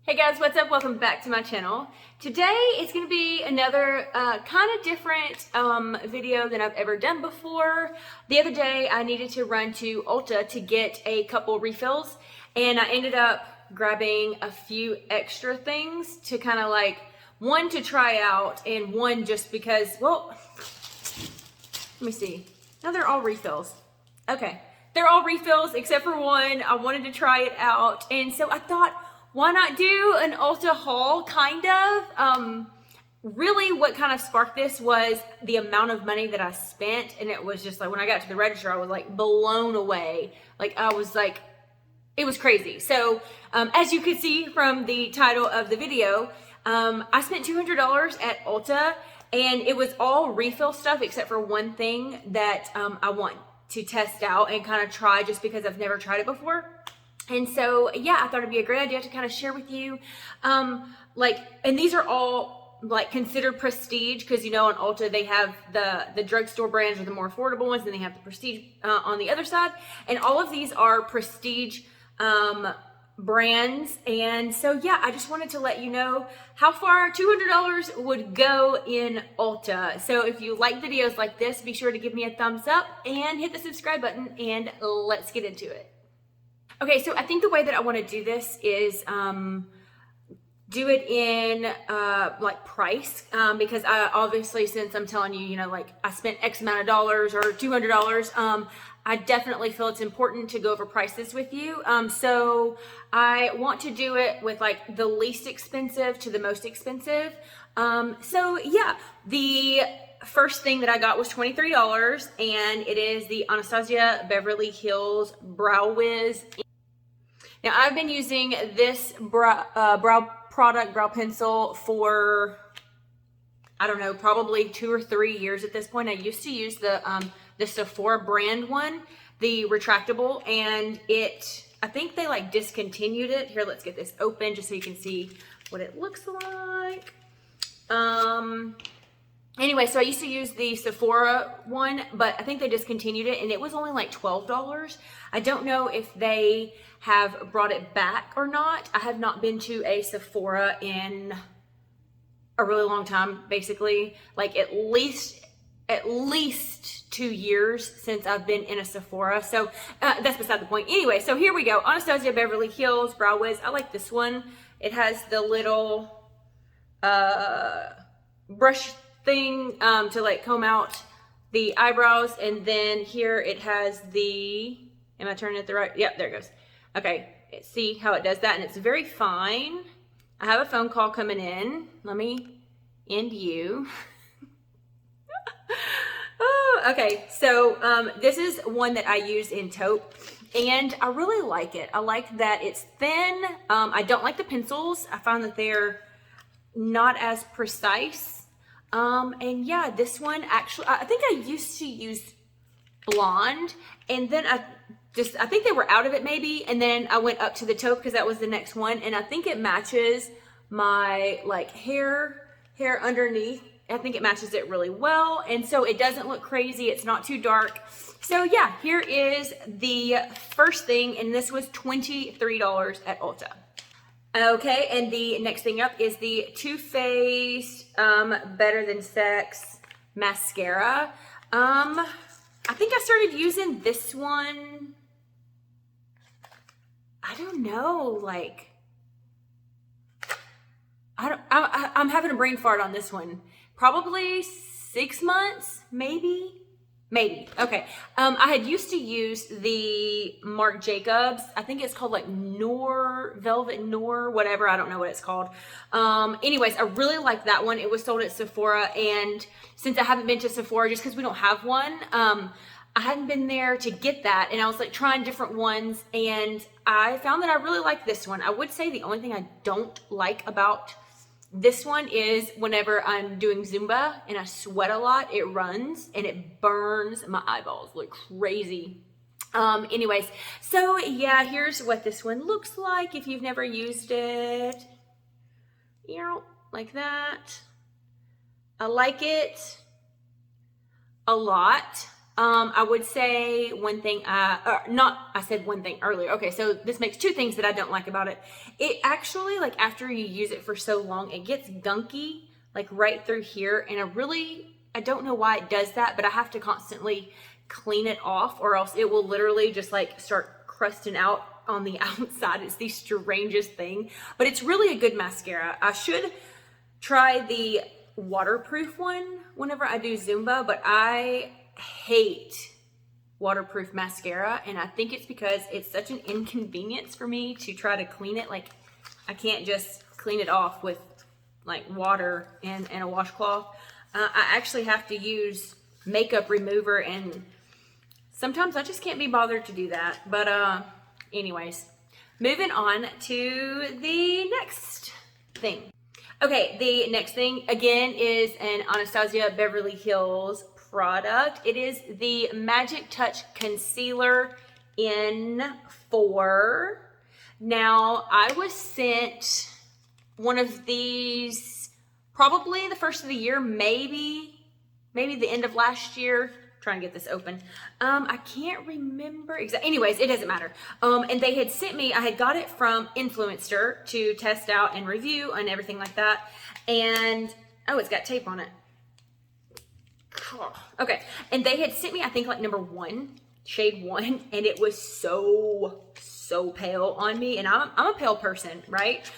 Hey guys, what's up? Welcome back to my channel. Today is going to be another kind of different video than I've ever done before. The other day I needed to run to Ulta to get a couple refills, and I ended up grabbing a few extra things to kind of like, one to try out and one just because, well, let me see. No, they're all refills. Okay, they're all refills except for one. I wanted to try it out, and so I thought, why not do an Ulta haul, kind of? Really what kind of sparked this was the amount of money that I spent, and it was just like, when I got to the register, I was like blown away. Like, I was like, it was crazy. So, as you could see from the title of the video, I spent $200 at Ulta, and it was all refill stuff except for one thing that I want to test out and kind of try just because I've never tried it before. And so, yeah, I thought it'd be a great idea to kind of share with you, and these are all like considered prestige, because you know on Ulta they have the drugstore brands are the more affordable ones, and they have the prestige on the other side, and all of these are prestige brands. And so, yeah, I just wanted to let you know how far $200 would go in Ulta. So if you like videos like this, be sure to give me a thumbs up and hit the subscribe button, and let's get into it. Okay, so I think the way that I want to do this is do it in like price, because I obviously, since I'm telling you, you know, like I spent X amount of dollars or $200, I definitely feel it's important to go over prices with you. So I want to do it with like the least expensive to the most expensive. So yeah, the first thing that I got was $23, and it is the Anastasia Beverly Hills Brow Wiz. Now, I've been using this brow pencil for, I don't know, probably 2 or 3 years at this point. I used to use the Sephora brand one, the retractable, and I think they like discontinued it. Here, let's get this open just so you can see what it looks like. Anyway, so I used to use the Sephora one, but I think they discontinued it, and it was only like $12. I don't know if they have brought it back or not. I have not been to a Sephora in a really long time, basically. Like at least 2 years since I've been in a Sephora. So that's beside the point. Anyway, so here we go. Anastasia Beverly Hills Brow Wiz. I like this one. It has the little brush thing to like comb out the eyebrows, and then here it has the, am I turning it the right? Yep, there it goes. Okay, see how it does that, and it's very fine. I have a phone call coming in. Let me end you. Oh, okay, so this is one that I use in taupe, and I really like it. I like that it's thin. I don't like the pencils. I find that they're not as precise. And yeah, this one actually, I think I used to use blonde, and then I think they were out of it maybe, and then I went up to the taupe because that was the next one, and I think it matches my like hair underneath. I think it matches it really well, and so it doesn't look crazy. It's not too dark. So yeah, here is the first thing, and this was $23 at Ulta. Okay, and the next thing up is the Too Faced Better Than Sex mascara. I think I started using this one, I don't know, like, I'm having a brain fart on this one. Probably 6 months, maybe. Okay. I had used to use the Marc Jacobs. I think it's called like Velvet Noir, whatever. I don't know what it's called. Anyways, I really like that one. It was sold at Sephora, and since I haven't been to Sephora just because we don't have one, I hadn't been there to get that, and I was like trying different ones, and I found that I really like this one. I would say the only thing I don't like about this one is whenever I'm doing Zumba and I sweat a lot, it runs and it burns my eyeballs like crazy. Anyways, so yeah, here's what this one looks like if you've never used it. You know, like that. I like it a lot. I would say one thing, I said one thing earlier. Okay, so this makes two things that I don't like about it. It actually, like after you use it for so long, it gets gunky, like right through here. And I don't know why it does that, but I have to constantly clean it off or else it will literally just like start crusting out on the outside. It's the strangest thing, but it's really a good mascara. I should try the waterproof one whenever I do Zumba, but I hate waterproof mascara, and I think it's because it's such an inconvenience for me to try to clean it. Like I can't just clean it off with like water and a washcloth. I actually have to use makeup remover, and sometimes I just can't be bothered to do that. But anyways, moving on to the next thing. Okay, the next thing again is an Anastasia Beverly Hills product. It is the Magic Touch Concealer in 4. Now, I was sent one of these probably the first of the year, maybe the end of last year. Trying to get this open. I can't remember exactly. Anyways, it doesn't matter. And they had sent me, I had got it from Influenster to test out and review and everything like that. And, oh, it's got tape on it. Okay. And they had sent me, I think like number 1, shade 1, and it was so pale on me. And I'm a pale person, right?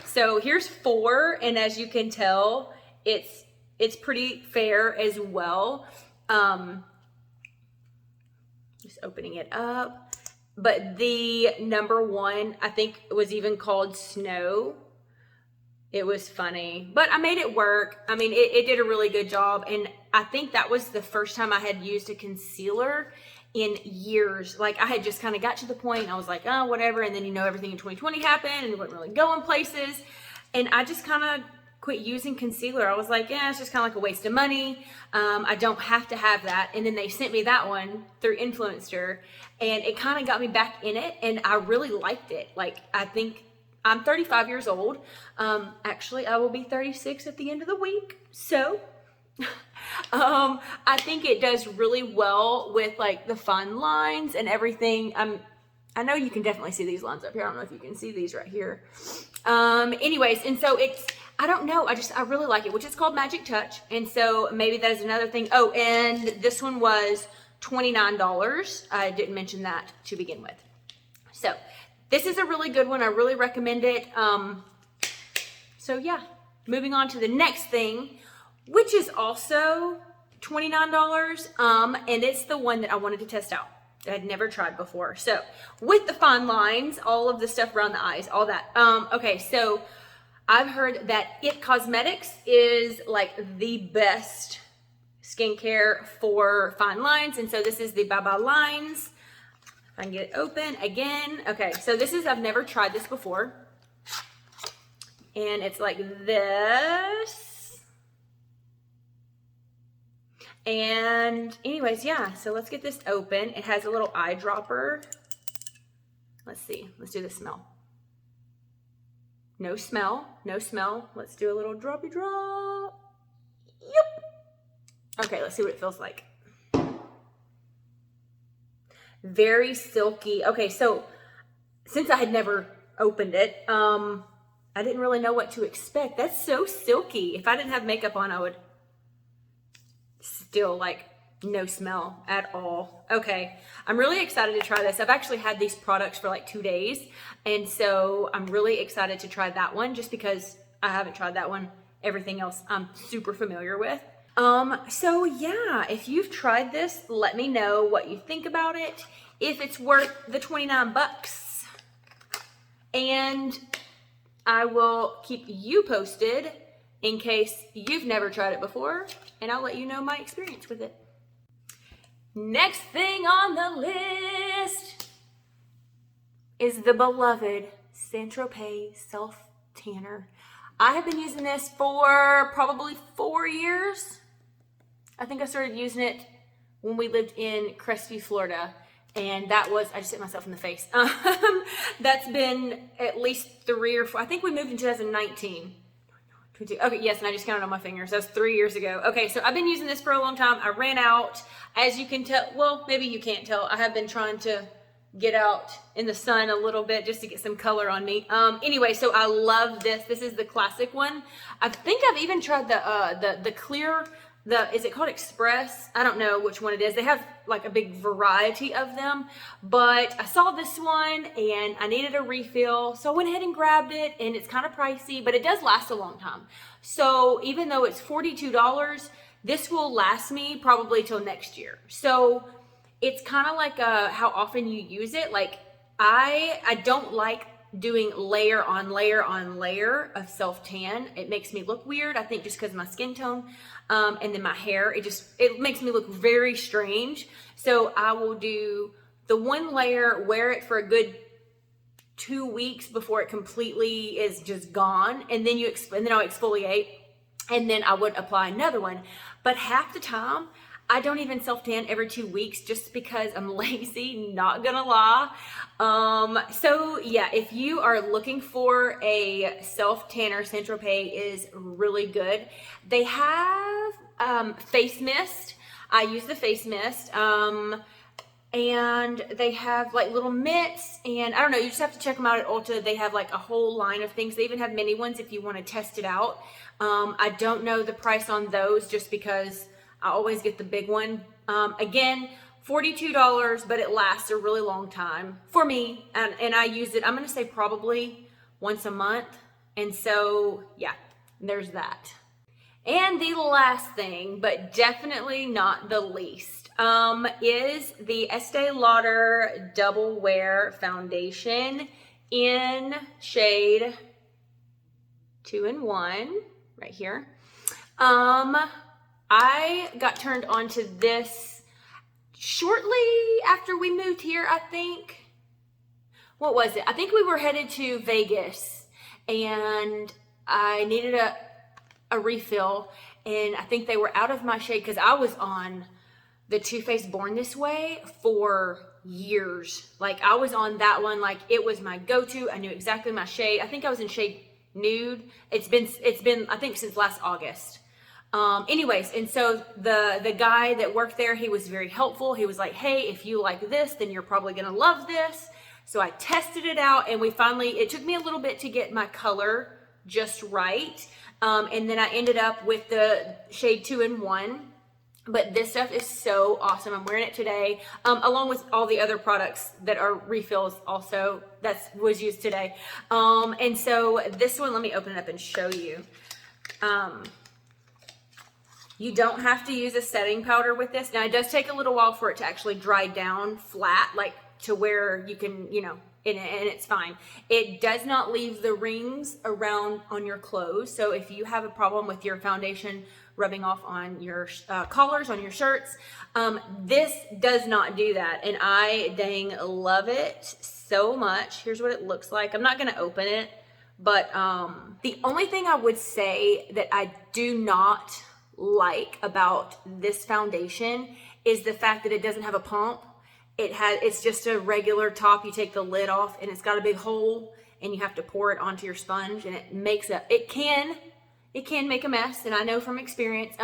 So here's 4. And as you can tell, it's pretty fair as well. Just opening it up, but the number 1, I think it was even called Snow. It was funny, but I made it work. I mean, it did a really good job. And I think that was the first time I had used a concealer in years. Like I had just kind of got to the point, I was like, oh, whatever. And then, everything in 2020 happened and it wasn't really going places. And I just kind of quit using concealer. I was like, yeah, it's just kind of like a waste of money. I don't have to have that. And then they sent me that one through Influencer, and it kind of got me back in it, and I really liked it. Like, I think I'm 35 years old. Actually, I will be 36 at the end of the week. So I think it does really well with like the fine lines and everything. I know you can definitely see these lines up here. I don't know if you can see these right here. Anyways, and so I don't know. I really like it, which is called Magic Touch. And so maybe that is another thing. Oh, and this one was $29. I didn't mention that to begin with. So this is a really good one. I really recommend it. So yeah, moving on to the next thing, which is also $29. And it's the one that I wanted to test out. I'd never tried before. So with the fine lines, all of the stuff around the eyes, all that. Okay, so I've heard that IT Cosmetics is like the best skincare for fine lines. And so this is the Bye Bye Lines. If I can get it open again. Okay, so I've never tried this before. And it's like this. And anyways, yeah, so let's get this open. It has a little eyedropper. Let's see. Let's do the smell. No smell. No smell. Let's do a little droppy drop. Yep. Okay, let's see what it feels like. Very silky. Okay, so since I had never opened it, I didn't really know what to expect. That's so silky. If I didn't have makeup on, I would still like no smell at all. Okay, I'm really excited to try this. I've actually had these products for like 2 days, and so I'm really excited to try that one just because I haven't tried that one. Everything else I'm super familiar with. So yeah, if you've tried this, let me know what you think about it, if it's worth the 29 bucks, and I will keep you posted in case you've never tried it before, and I'll let you know my experience with it. Next thing on the list is the beloved Saint-Tropez Self Tanner. I have been using this for probably 4 years. I think I started using it when we lived in Krystal, Florida, and that was, I just hit myself in the face. That's been at least 3 or 4, I think we moved in 2019. Okay, yes, and I just counted on my fingers. That was 3 years ago. Okay, so I've been using this for a long time. I ran out, as you can tell. Well, maybe you can't tell. I have been trying to get out in the sun a little bit just to get some color on me. Anyway, so I love this. This is the classic one. I think I've even tried the clear. Is it called Express? I don't know which one it is. They have like a big variety of them, but I saw this one and I needed a refill. So I went ahead and grabbed it, and it's kind of pricey, but it does last a long time. So even though it's $42, this will last me probably till next year. So it's kind of like how often you use it. Like I don't like doing layer on layer on layer of self tan. It makes me look weird, I think, just because of my skin tone, and then my hair. It makes me look very strange. So I will do the one layer, wear it for a good 2 weeks before it completely is just gone, and then I'll exfoliate, and then I would apply another one. But half the time I don't even self tan every 2 weeks just because I'm lazy, not gonna lie. So yeah, if you are looking for a self tanner, Saint Tropez is really good. They have face mist. I use the face mist. And they have like little mitts, and I don't know, you just have to check them out at Ulta. They have like a whole line of things. They even have mini ones if you want to test it out. I don't know the price on those just because I always get the big one. Again, $42, but it lasts a really long time for me. And I use it, I'm going to say probably once a month. And so, yeah, there's that. And the last thing, but definitely not the least, is the Estee Lauder Double Wear Foundation in shade 2-in-1 right here. I got turned on to this shortly after we moved here, I think. What was it? I think we were headed to Vegas, and I needed a refill, and I think they were out of my shade because I was on the Too Faced Born This Way for years. Like I was on that one, like it was my go-to. I knew exactly my shade. I think I was in shade Nude. It's been I think since last August. Anyways, and so the guy that worked there, he was very helpful. He was like, hey, if you like this, then you're probably gonna love this. So I tested it out, and it took me a little bit to get my color just right. And then I ended up with the shade 2-in-1. But this stuff is so awesome. I'm wearing it today, along with all the other products that are refills also that was used today. And so this one, let me open it up and show you. You don't have to use a setting powder with this. Now, it does take a little while for it to actually dry down flat, like to where you can, and it's fine. It does not leave the rings around on your clothes. So if you have a problem with your foundation rubbing off on your collars, on your shirts, this does not do that. And I dang love it so much. Here's what it looks like. I'm not going to open it, but the only thing I would say that I do not like about this foundation is the fact that it doesn't have a pump. It's just a regular top. You take the lid off, and it's got a big hole, and you have to pour it onto your sponge, and it can make a mess, and I know from experience.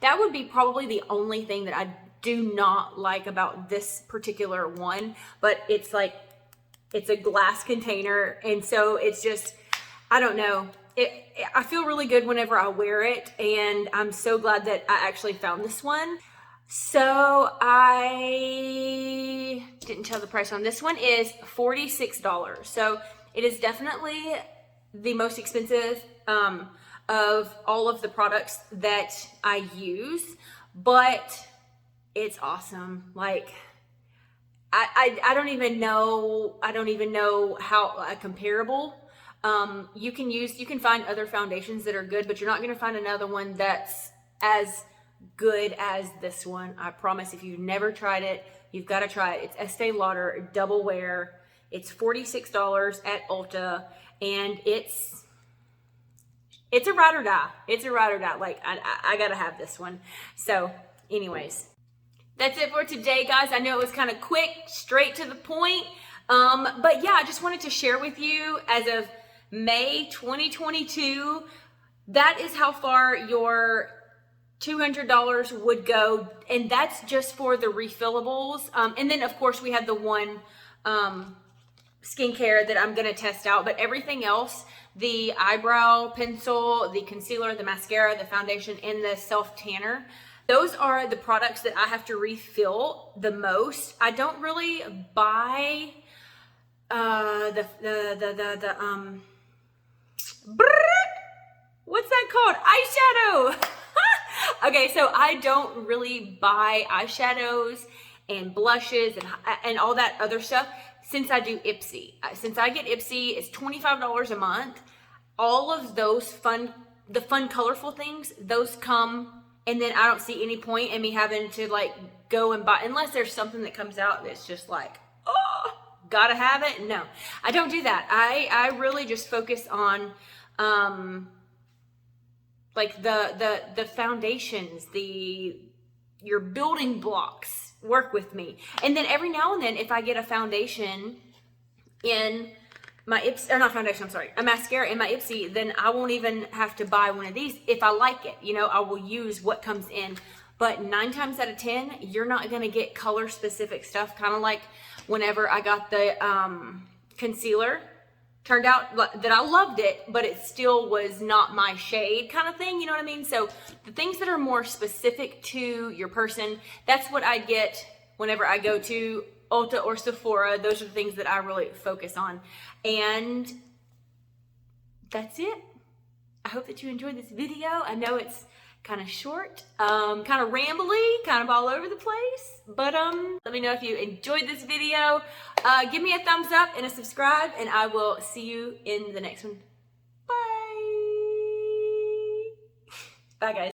That would be probably the only thing that I do not like about this particular one, but it's a glass container, and so it's just, I don't know. I feel really good whenever I wear it, and I'm so glad that I actually found this one. So I didn't tell the price on this one. Is $46. So it is definitely the most expensive of all of the products that I use, but it's awesome. Like I don't even know how comparable. You can find other foundations that are good, but you're not going to find another one that's as good as this one. I promise. If you've never tried it, you've got to try it. It's Estee Lauder Double Wear. It's $46 at Ulta, and it's a ride or die. It's a ride or die. Like I gotta have this one. So anyways, that's it for today, guys. I know it was kind of quick, straight to the point. But yeah, I just wanted to share with you, as of May 2022, that is how far your $200 would go, and that's just for the refillables. And then of course we have the one skincare that I'm gonna test out, but everything else, the eyebrow pencil, the concealer, the mascara, the foundation, and the self tanner, those are the products that I have to refill the most. I don't really buy what's that called? Eyeshadow. Okay, so I don't really buy eyeshadows and blushes and all that other stuff since I do Ipsy. Since I get Ipsy, it's $25 a month. All of those the fun, colorful things, those come, and then I don't see any point in me having to like go and buy, unless there's something that comes out that's just like, oh, gotta have it. No, I don't do that. I really just focus on like the foundations, your building blocks work with me. And then every now and then, if I get a foundation in my Ipsy, or not foundation, I'm sorry, a mascara in my Ipsy, then I won't even have to buy one of these if I like it. You know, I will use what comes in. But 9 times out of 10, you're not gonna get color specific stuff. Kind of like whenever I got the concealer, turned out that I loved it, but it still was not my shade kind of thing, you know what I mean? So the things that are more specific to your person, that's what I get whenever I go to Ulta or Sephora. Those are the things that I really focus on. And that's it. I hope that you enjoyed this video. I know it's kind of short, kind of rambly, kind of all over the place, but let me know if you enjoyed this video. Give me a thumbs up and a subscribe, and I will see you in the next one. Bye. Bye, guys.